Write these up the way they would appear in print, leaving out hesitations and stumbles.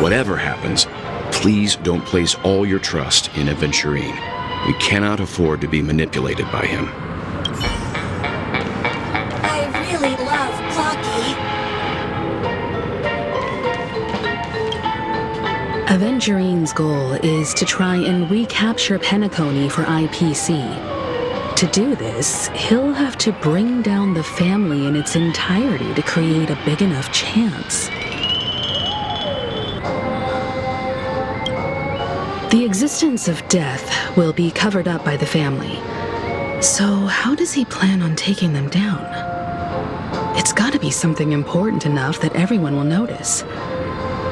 Whatever happens, please don't place all your trust in Aventurine. We cannot afford to be manipulated by him. I really love Clocky. Aventurine's goal is to try and recapture Penacony for IPC. To do this, he'll have to bring down the family in its entirety to create a big enough chance. The existence of death will be covered up by the family. So how does he plan on taking them down? It's gotta be something important enough that everyone will notice.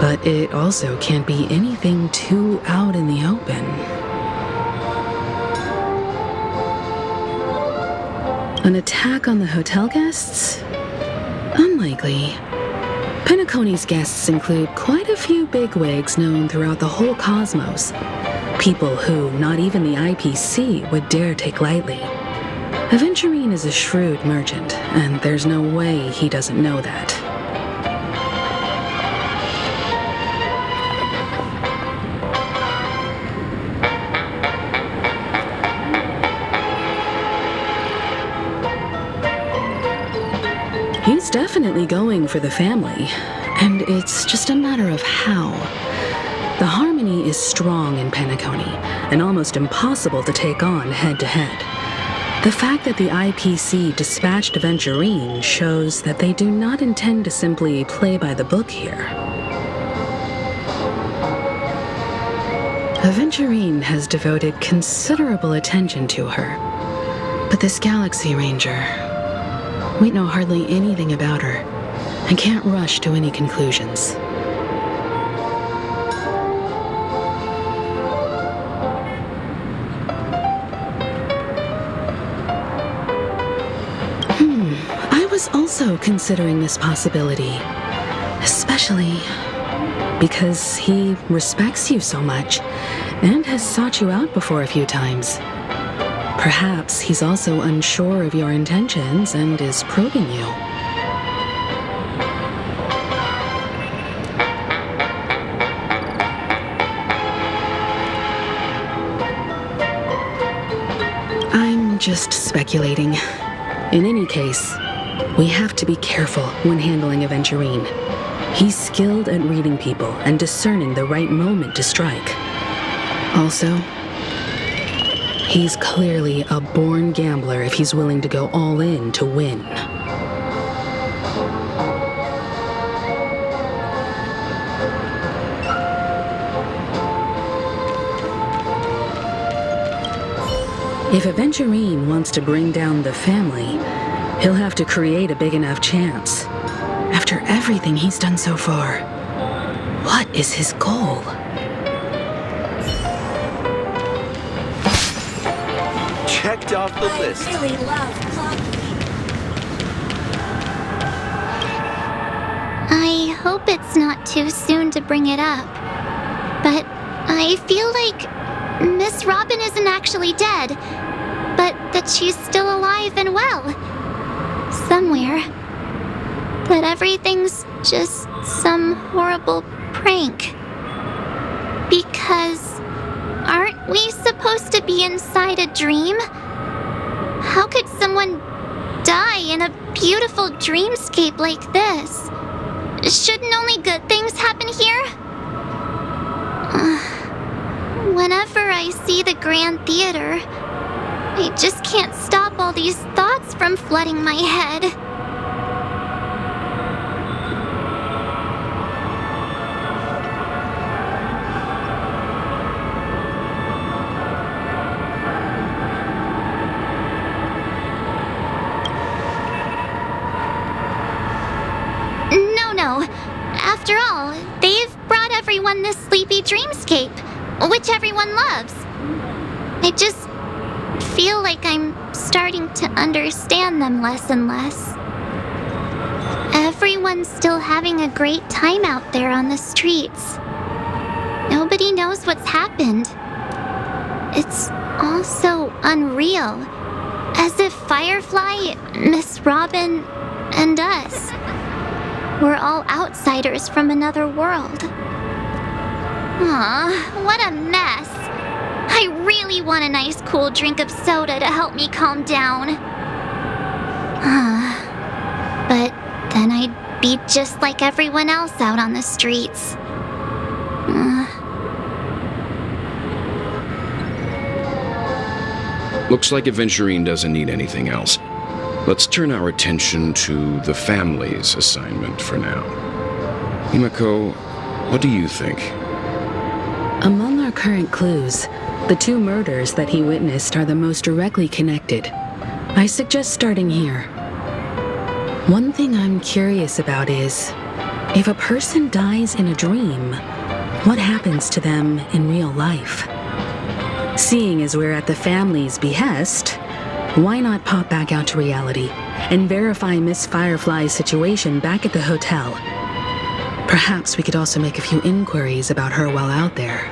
But it also can't be anything too out in the open. An attack on the hotel guests? Unlikely. Penacony's guests include quite a few bigwigs known throughout the whole cosmos. People who not even the IPC would dare take lightly. Aventurine is a shrewd merchant, and there's no way he doesn't know that. He's definitely going for the family, and it's just a matter of how. The harmony is strong in Penacony, and almost impossible to take on head-to-head. The fact that the IPC dispatched Aventurine shows that they do not intend to simply play by the book here. Aventurine has devoted considerable attention to her, but this Galaxy Ranger... we know hardly anything about her, and can't rush to any conclusions. I was also considering this possibility, especially because he respects you so much, and has sought you out before a few times. Perhaps he's also unsure of your intentions and is probing you. I'm just speculating. In any case, we have to be careful when handling Aventurine. He's skilled at reading people and discerning the right moment to strike. Also, he's clearly a born gambler if he's willing to go all in to win. If Aventurine wants to bring down the family, he'll have to create a big enough chance. After everything he's done so far, what is his goal? Checked off the list. I really love Clocky. I hope it's not too soon to bring it up, but I feel like Miss Robin isn't actually dead, but that she's still alive and well. Somewhere. That everything's just some horrible prank. Because aren't we supposed to be inside a dream? How could someone die in a beautiful dreamscape like this? Shouldn't only good things happen here? Whenever I see the Grand Theater, I just can't stop all these thoughts from flooding my head. No. After all, they've brought everyone this sleepy dreamscape, which everyone loves. I just feel like I'm starting to understand them less and less. Everyone's still having a great time out there on the streets. Nobody knows what's happened. It's all so unreal. As if Firefly, Miss Robin, and us. We're all outsiders from another world. Aw, what a mess. I really want a nice cool drink of soda to help me calm down. But then I'd be just like everyone else out on the streets. Looks like Aventurine doesn't need anything else. Let's turn our attention to the family's assignment for now. Himiko, what do you think? Among our current clues, the two murders that he witnessed are the most directly connected. I suggest starting here. One thing I'm curious about is, if a person dies in a dream, what happens to them in real life? Seeing as we're at the family's behest, why not pop back out to reality and verify Miss Firefly's situation back at the hotel? Perhaps we could also make a few inquiries about her while out there.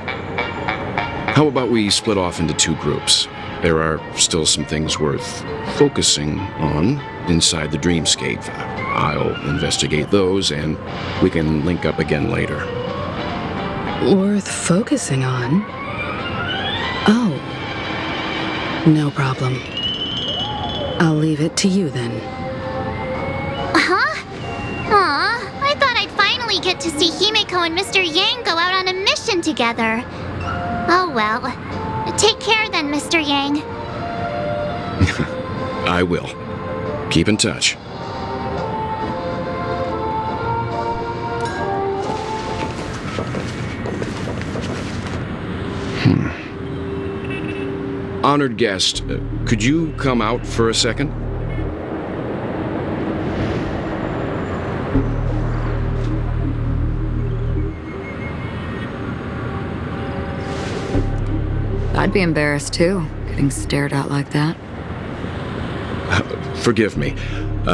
How about we split off into two groups? There are still some things worth focusing on inside the dreamscape. I'll investigate those, and we can link up again later. Worth focusing on? Oh. No problem. I'll leave it to you then. Huh? Aw, I thought I'd finally get to see Himiko and Mr. Yang go out on a mission together. Oh well. Take care then, Mr. Yang. I will. Keep in touch. Honored guest, could you come out for a second? I'd be embarrassed too, getting stared at like that. Forgive me.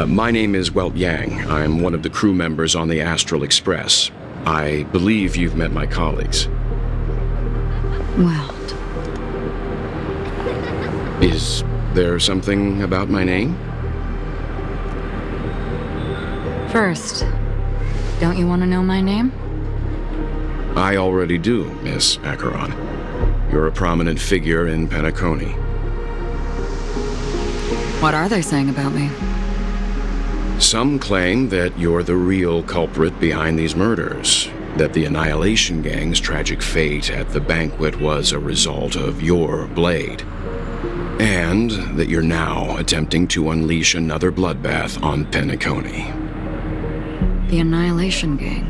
My name is Welt Yang. I'm one of the crew members on the Astral Express. I believe you've met my colleagues. Well, Is there something about my name? first, don't you want to know my name? I already do, Miss Archeron. You're a prominent figure in Penacony. What are they saying about me? Some claim that you're the real culprit behind these murders, that the Annihilation Gang's tragic fate at the banquet was a result of your blade, and that you're now attempting to unleash another bloodbath on Penacony. The Annihilation Gang.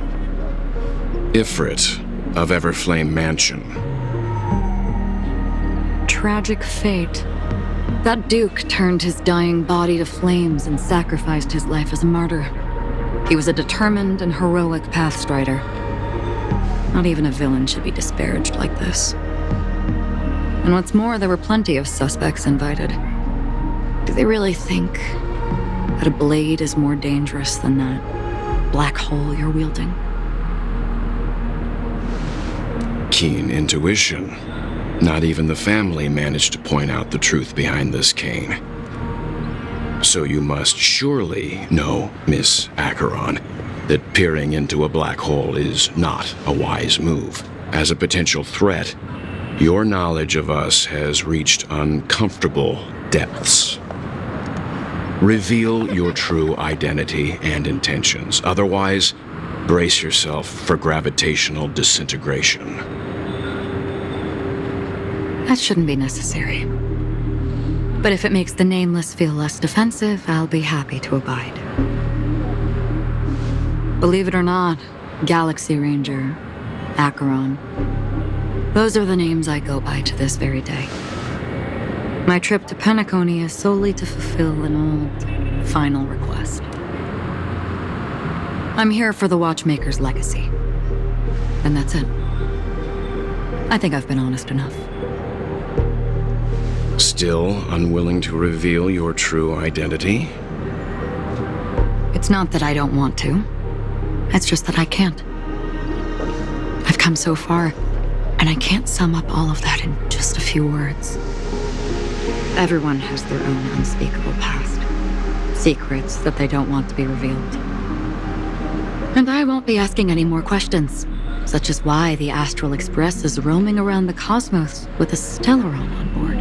Ifrit of Everflame Mansion. Tragic fate. That Duke turned his dying body to flames and sacrificed his life as a martyr. He was a determined and heroic pathstrider. Not even a villain should be disparaged like this. And what's more, there were plenty of suspects invited. Do they really think that a blade is more dangerous than that black hole you're wielding? Keen intuition. Not even the family managed to point out the truth behind this cane. So you must surely know, Miss Archeron, that peering into a black hole is not a wise move. As a potential threat, your knowledge of us has reached uncomfortable depths. Reveal your true identity and intentions. Otherwise, brace yourself for gravitational disintegration. That shouldn't be necessary. But if it makes the Nameless feel less defensive, I'll be happy to abide. Believe it or not, Galaxy Ranger, Archeron, those are the names I go by to this very day. My trip to Penacony is solely to fulfill an old, final request. I'm here for the Watchmaker's legacy. And that's it. I think I've been honest enough. Still unwilling to reveal your true identity? It's not that I don't want to. It's just that I can't. I've come so far, and I can't sum up all of that in just a few words. Everyone has their own unspeakable past. Secrets that they don't want to be revealed. And I won't be asking any more questions. such as why the Astral Express is roaming around the cosmos with a Stellaron on board.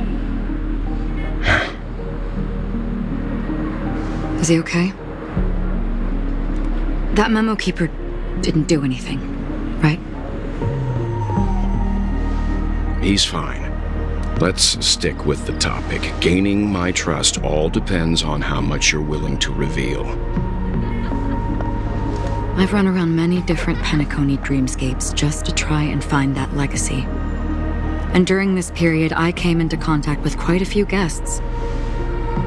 Is he okay? That memo keeper didn't do anything, right? He's fine. Let's stick with the topic. Gaining my trust all depends on how much you're willing to reveal. I've run around many different Penacony dreamscapes just to try and find that legacy. And during this period, I came into contact with quite a few guests.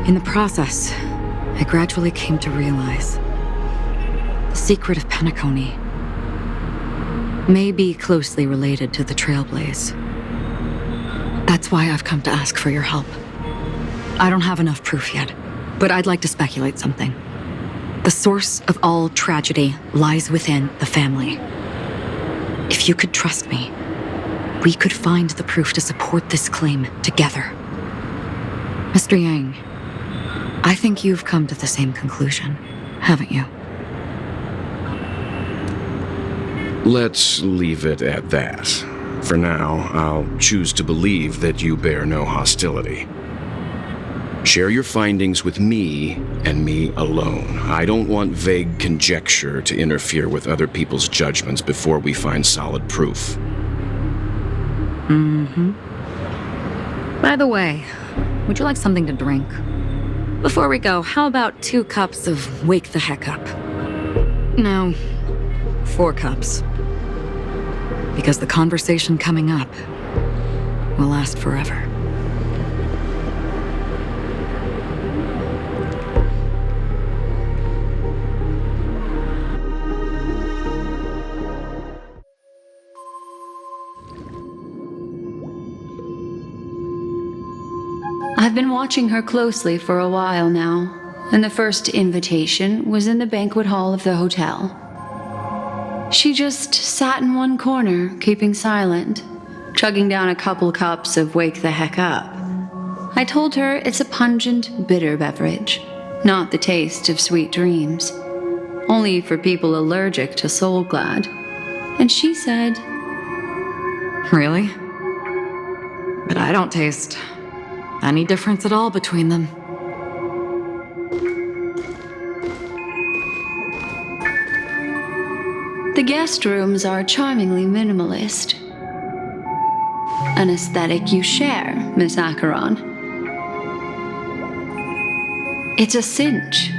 In the process, I gradually came to realize the secret of Penacony may be closely related to the Trailblaze. That's why I've come to ask for your help. I don't have enough proof yet, but I'd like to speculate something. The source of all tragedy lies within the family. If you could trust me, we could find the proof to support this claim together. Mr. Yang, I think you've come to the same conclusion, haven't you? Let's leave it at that. For now, I'll choose to believe that you bear no hostility. Share your findings with me and me alone. I don't want vague conjecture to interfere with other people's judgments before we find solid proof. By the way, would you like something to drink? Before we go, how about 2 cups of Wake the Heck Up? No, 4 cups. Because the conversation coming up will last forever. I've been watching her closely for a while now, and the first invitation was in the banquet hall of the hotel. She just sat in one corner, keeping silent, chugging down a couple cups of Wake the Heck Up. I told her it's a pungent, bitter beverage, not the taste of sweet dreams, only for people allergic to Soul Glad. And she said, Really? But I don't taste any difference at all between them. the guest rooms are charmingly minimalist. An aesthetic you share, Miss Archeron. It's a cinch,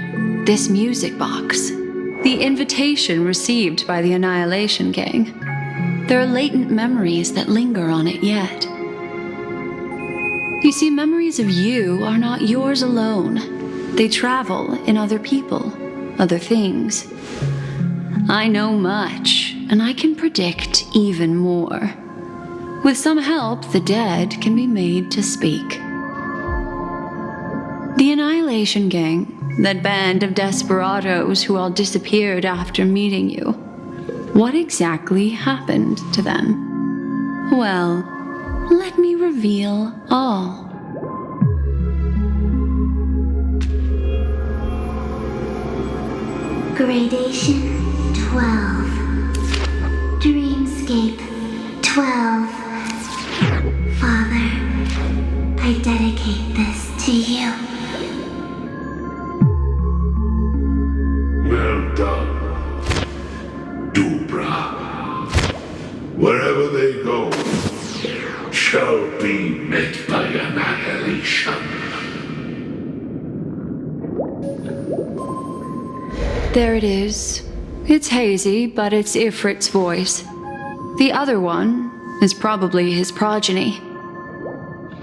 this music box. The invitation received by the Annihilation Gang. There are latent memories that linger on it yet. You see, memories of you are not yours alone. They travel in other people, other things. I know much, and I can predict even more. With some help, the dead can be made to speak. The Annihilation Gang, that band of desperados who all disappeared after meeting you. What exactly happened to them? Well, let me reveal all. Gradation 12. Dreamscape 12. Father, I dedicate this to you. Well done, Dubra. Wherever they go, shall be met by annihilation. There it is. It's hazy, but it's Ifrit's voice. The other one is probably his progeny.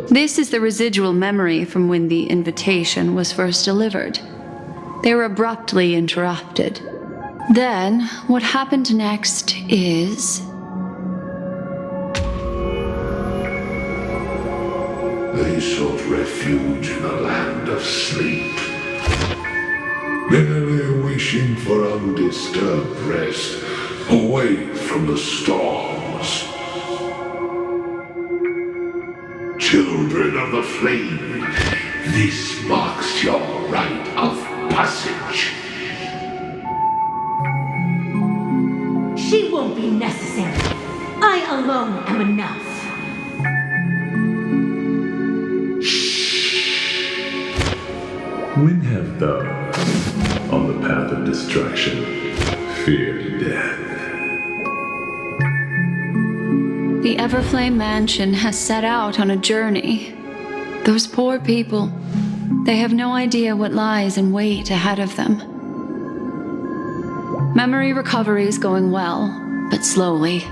This is the residual memory from when the invitation was first delivered. They were abruptly interrupted. Then, what happened next is... They sought refuge in a land of sleep, merely wishing for undisturbed rest, away from the storms. Children of the flame, this marks your rite of passage. She won't be necessary. I alone am enough. When have thou, on the path of destruction, feared death? The Everflame Mansion has set out on a journey. Those poor people, they have no idea what lies in wait ahead of them. Memory recovery is going well, but slowly.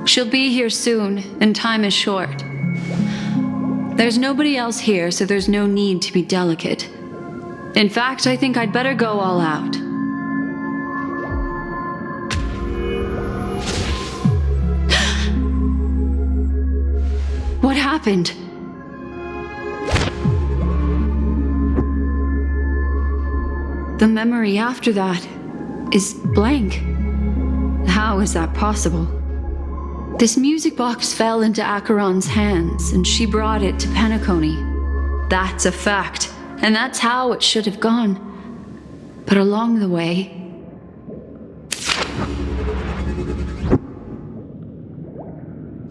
She'll be here soon, and time is short. There's nobody else here, so there's no need to be delicate. In fact, I think I'd better go all out. What happened? The memory after that is blank. How is that possible? This music box fell into Archeron's hands, and she brought it to Penacony. That's a fact, and that's how it should have gone. But along the way,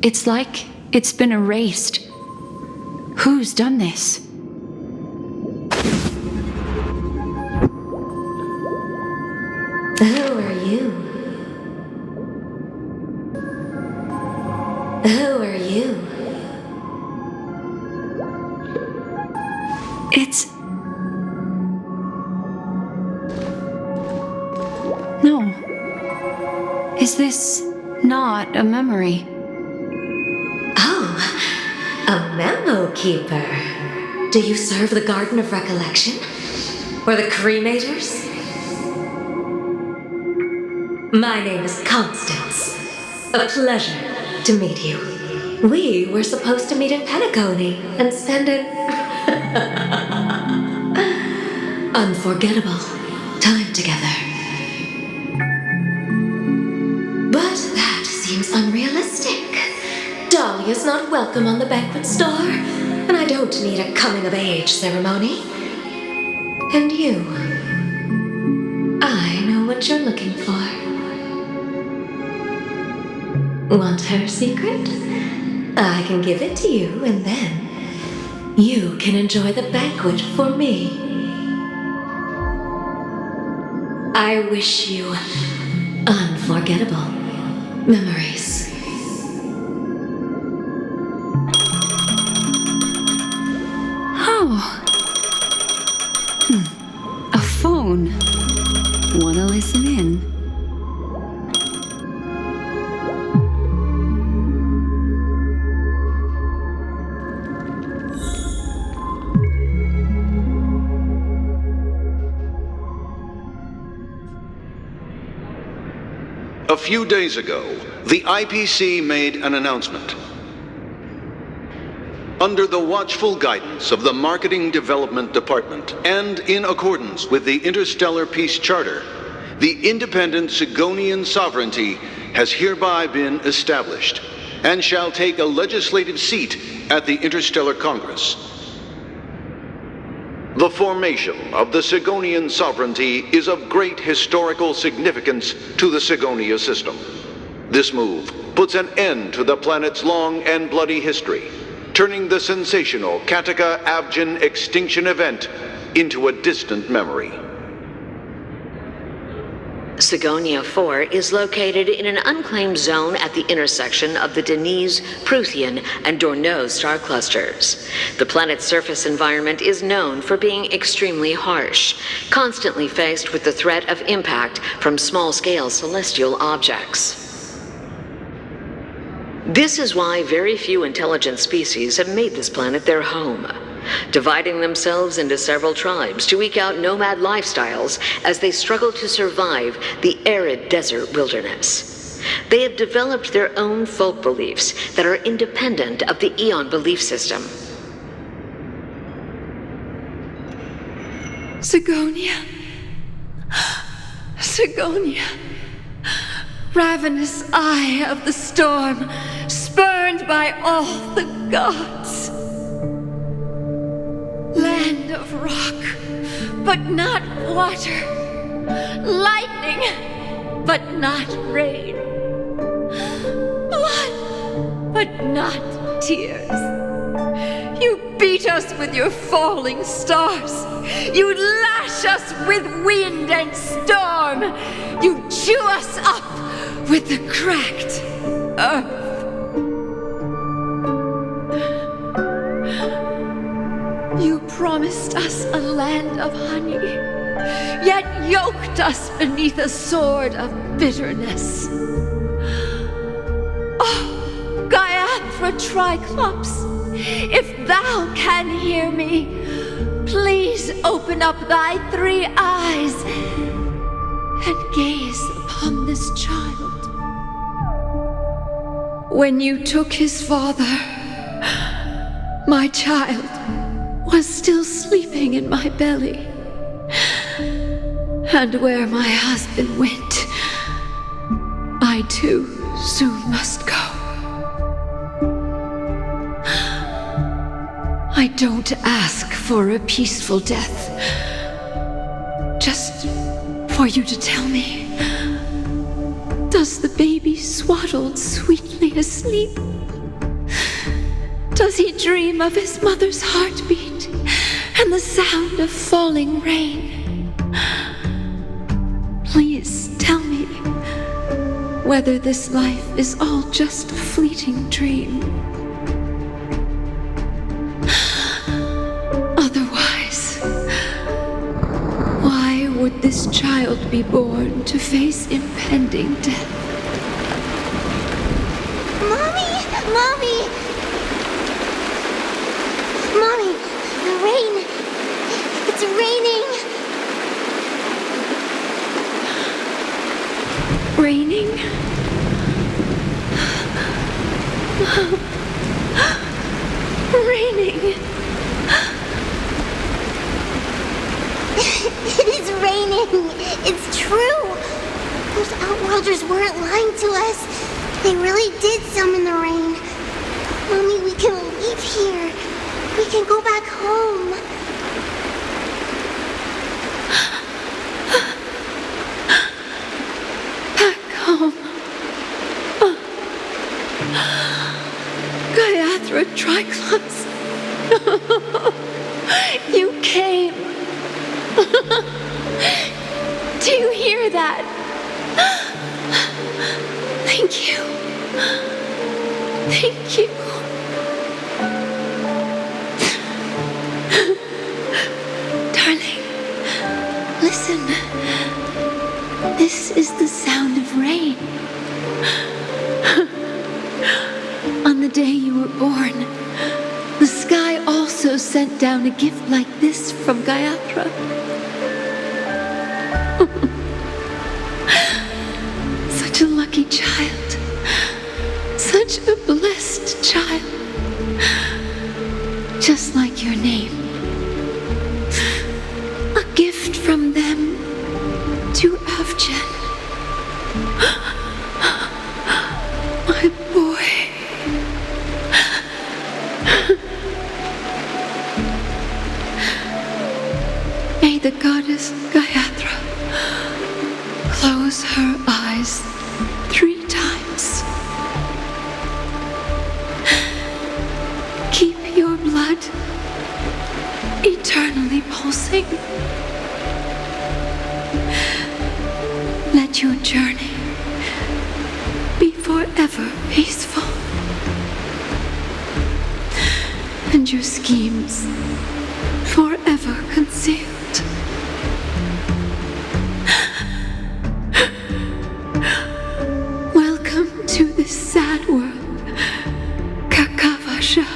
it's like it's been erased. Who's done this? Who are you? Who are you? It's... No. Is this not a memory? Oh, a memo keeper. Do you serve the Garden of Recollection? Or the Cremators? My name is Constance. A pleasure to meet you. We were supposed to meet in Penacony and spend an unforgettable time together. But that seems unrealistic. Dahlia's not welcome on the banquet star, and I don't need a coming-of-age ceremony. And you, I know what you're looking for. Want her secret? I can give it to you, and then you can enjoy the banquet for me. I wish you unforgettable memories. Oh. A phone. Wanna listen in? A few days ago, the IPC made an announcement. Under the watchful guidance of the Marketing Development Department, and in accordance with the Interstellar Peace Charter, the independent Sigonian sovereignty has hereby been established, and shall take a legislative seat at the Interstellar Congress. The formation of the Sigonian sovereignty is of great historical significance to the Sigonia system. This move puts an end to the planet's long and bloody history, turning the sensational Kataka-Abjin extinction event into a distant memory. Sigonia 4 is located in an unclaimed zone at the intersection of the Denise, Prothean, and Dorneau star clusters. The planet's surface environment is known for being extremely harsh, constantly faced with the threat of impact from small-scale celestial objects. This is why very few intelligent species have made this planet their home, dividing themselves into several tribes to eke out nomad lifestyles as they struggle to survive the arid desert wilderness. They have developed their own folk beliefs that are independent of the Eon belief system. Sigonia. Sigonia. Ravenous eye of the storm, spurned by all the gods. Land of rock, but not water. Lightning, but not rain. but not tears. You beat us with your falling stars. You lash us with wind and storm. You chew us up with the cracked earth. You promised us a land of honey, yet yoked us beneath a sword of bitterness. Oh, Gaiathra Triclops, if thou can hear me, please open up thy 3 eyes and gaze upon this child. When you took his father, my child was still sleeping in my belly. And where my husband went, I too soon must go. I don't ask for a peaceful death, just for you to tell me, does the baby swaddled sweetly asleep? Does he dream of his mother's heartbeat and the sound of falling rain? Please tell me whether this life is all just a fleeting dream. Otherwise, why would this child be born to face impending death? Mommy! Mommy! Mommy, the rain. It's raining. Raining? Raining. It is raining. It's true. Those outworlders weren't lying to us. They really did summon the rain. Mommy, we can leave here. We can go back home. Back home. Gaiathra Triclops. You came. Do you hear that? Thank you. Thank you. Darling, listen. This is the sound of rain. On the day you were born, the sky also sent down a gift like this from Gaiathra. Such a lucky child. Such a blessed child. Just like your name. A gift from them to Avjen. My boy. May the goddess Gaiathra close her eyes 3 times. Keep your blood eternally pulsing. Let your journey be forever peaceful. And your schemes forever concealed. Welcome to this sad world, Kakavasha.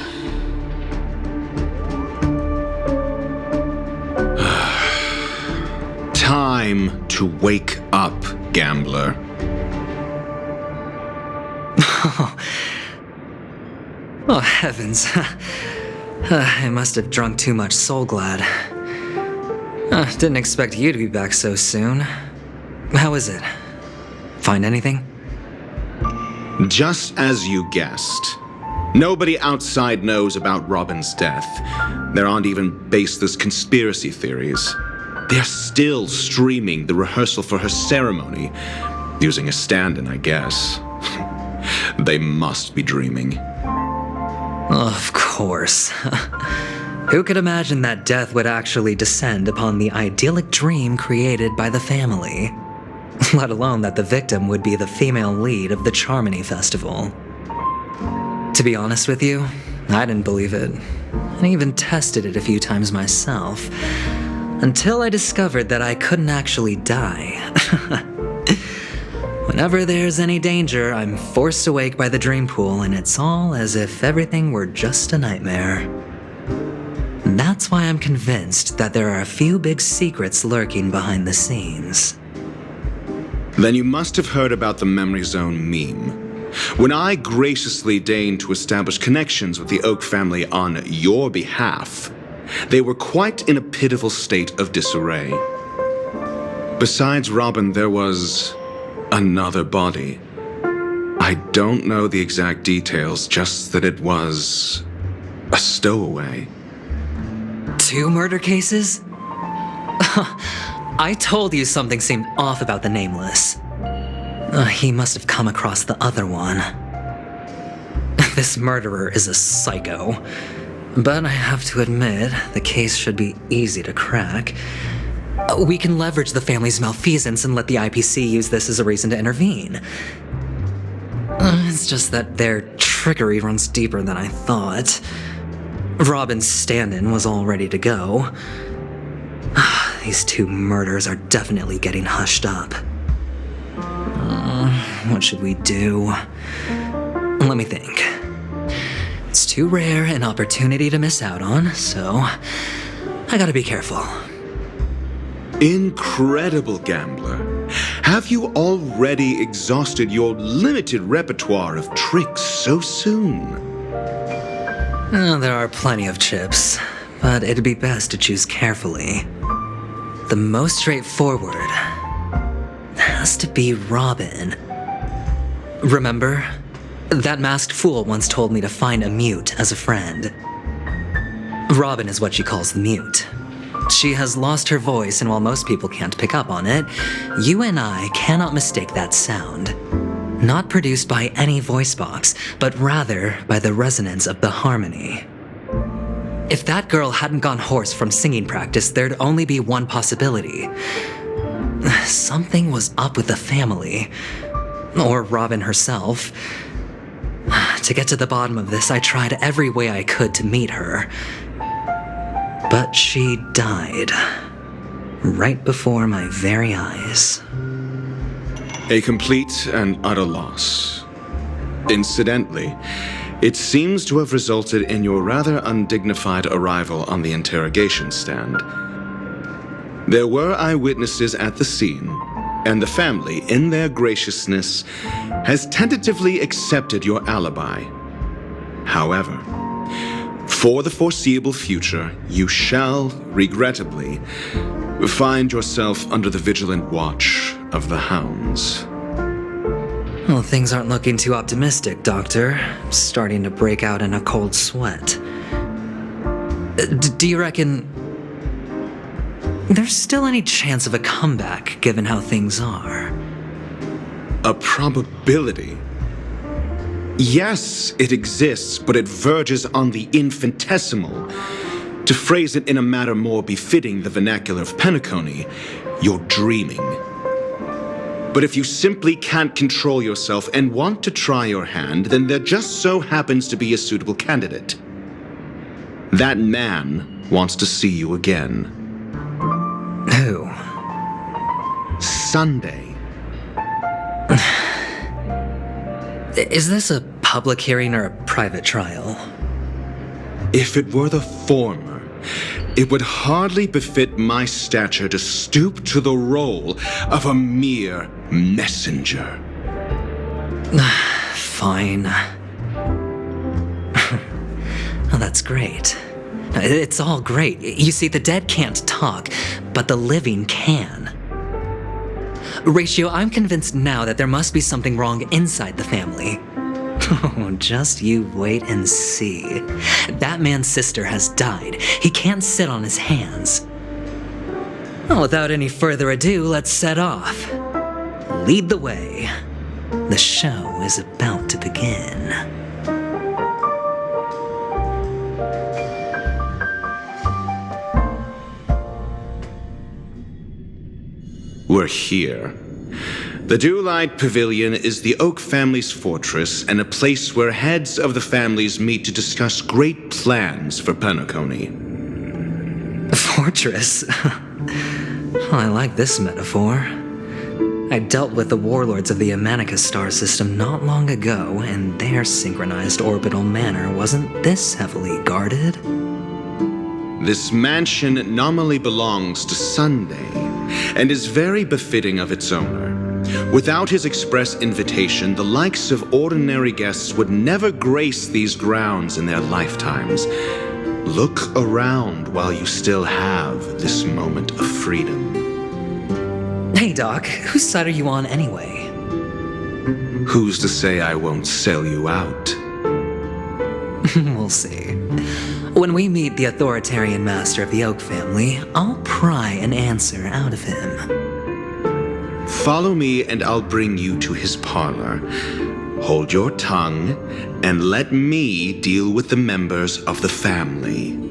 Time to wake up, gambler. Oh, heavens. I must have drunk too much Soul Glad. Didn't expect you to be back so soon. How is it? Find anything? Just as you guessed. Nobody outside knows about Robin's death. There aren't even baseless conspiracy theories. They're still streaming the rehearsal for her ceremony, using a stand-in, I guess. They must be dreaming. Of course. Who could imagine that death would actually descend upon the idyllic dream created by the family? Let alone that the victim would be the female lead of the Charmony Festival. To be honest with you, I didn't believe it. I even tested it a few times myself, until I discovered that I couldn't actually die. Whenever there's any danger, I'm forced awake by the dream pool, and it's all as if everything were just a nightmare. That's why I'm convinced that there are a few big secrets lurking behind the scenes. Then you must have heard about the Memory Zone meme. When I graciously deigned to establish connections with the Oak family on your behalf, they were quite in a pitiful state of disarray. Besides Robin, there was another body. I don't know the exact details, just that it was a stowaway. 2 murder cases? I told you something seemed off about the Nameless. He must have come across the other one. This murderer is a psycho. But I have to admit, the case should be easy to crack. We can leverage the family's malfeasance and let the IPC use this as a reason to intervene. It's just that their trickery runs deeper than I thought. Robin's stand-in was all ready to go. These 2 murders are definitely getting hushed up. What should we do? Let me think. It's too rare an opportunity to miss out on, so I gotta be careful. Incredible gambler. Have you already exhausted your limited repertoire of tricks so soon? There are plenty of chips, but it'd be best to choose carefully. The most straightforward has to be Robin. Remember? That masked fool once told me to find a mute as a friend. Robin is what she calls the mute. She has lost her voice, and while most people can't pick up on it, you and I cannot mistake that sound. Not produced by any voice box, but rather by the resonance of the harmony. If that girl hadn't gone hoarse from singing practice, there'd only be one possibility. Something was up with the family. Or Robin herself. To get to the bottom of this, I tried every way I could to meet her. But she died. Right before my very eyes. A complete and utter loss. Incidentally, it seems to have resulted in your rather undignified arrival on the interrogation stand. There were eyewitnesses at the scene, and the family, in their graciousness, has tentatively accepted your alibi. However, for the foreseeable future, you shall, regrettably, find yourself under the vigilant watch of the hounds. Well, things aren't looking too optimistic, Doctor. I'm starting to break out in a cold sweat. Do you reckon there's still any chance of a comeback, given how things are? A probability? Yes, it exists, but it verges on the infinitesimal. To phrase it in a manner more befitting the vernacular of Penacony, you're dreaming. But if you simply can't control yourself and want to try your hand, then there just so happens to be a suitable candidate. That man wants to see you again. Who? Sunday. Is this a public hearing or a private trial? If it were the former, it would hardly befit my stature to stoop to the role of a mere messenger. Fine. Oh, that's great. It's all great. You see, the dead can't talk, but the living can. Ratio, I'm convinced now that there must be something wrong inside the family. Oh, just you wait and see. That man's sister has died. He can't sit on his hands. Well, without any further ado, let's set off. Lead the way. The show is about to begin. we're here. The Dewlight Pavilion is the Oak family's fortress and a place where heads of the families meet to discuss great plans for Penacony. A fortress? Well, I like this metaphor. I dealt with the warlords of the Amanicus star system not long ago, and their synchronized orbital manor wasn't this heavily guarded. This mansion nominally belongs to Sunday, and is very befitting of its owner. Without his express invitation, the likes of ordinary guests would never grace these grounds in their lifetimes. Look around while you still have this moment of freedom. Hey, Doc, whose side are you on anyway? Who's to say I won't sell you out? We'll see. When we meet the authoritarian master of the Oak family, I'll pry an answer out of him. Follow me and I'll bring you to his parlor. Hold your tongue and let me deal with the members of the family.